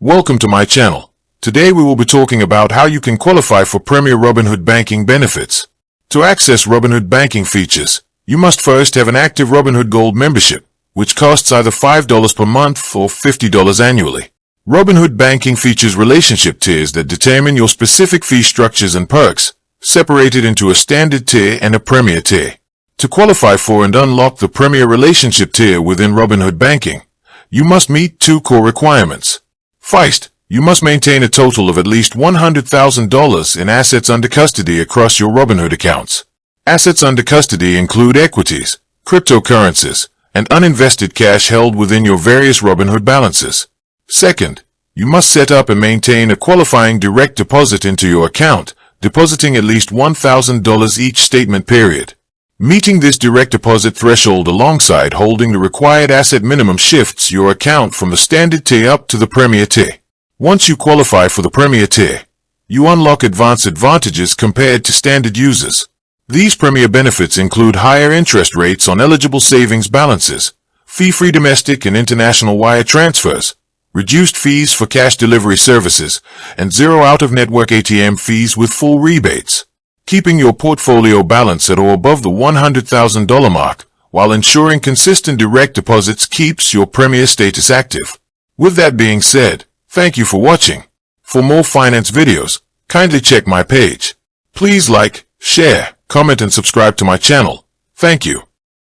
Welcome to my channel. Today we will be talking about how you can qualify for Premier Robinhood Banking benefits. To access Robinhood Banking features, you must first have an active Robinhood Gold membership, which costs either $5 per month or $50 annually. Robinhood Banking features relationship tiers that determine your specific fee structures and perks, separated into a standard tier and a premier tier. To qualify for and unlock the premier relationship tier within Robinhood Banking, you must meet two core requirements. First, you must maintain a total of at least $100,000 in assets under custody across your Robinhood accounts. Assets under custody include equities, cryptocurrencies, and uninvested cash held within your various Robinhood balances. Second, you must set up and maintain a qualifying direct deposit into your account, depositing at least $1,000 each statement period. Meeting this direct deposit threshold alongside holding the required asset minimum shifts your account from the standard tier up to the premier tier. Once you qualify for the premier tier, you unlock advanced advantages compared to standard users. These premier benefits include higher interest rates on eligible savings balances, fee-free domestic and international wire transfers, reduced fees for cash delivery services, and zero out-of-network ATM fees with full rebates. Keeping your portfolio balance at or above the $100,000 mark, while ensuring consistent direct deposits keeps your premier status active. With that being said, thank you for watching. For more finance videos, kindly check my page. Please like, share, comment and subscribe to my channel. Thank you.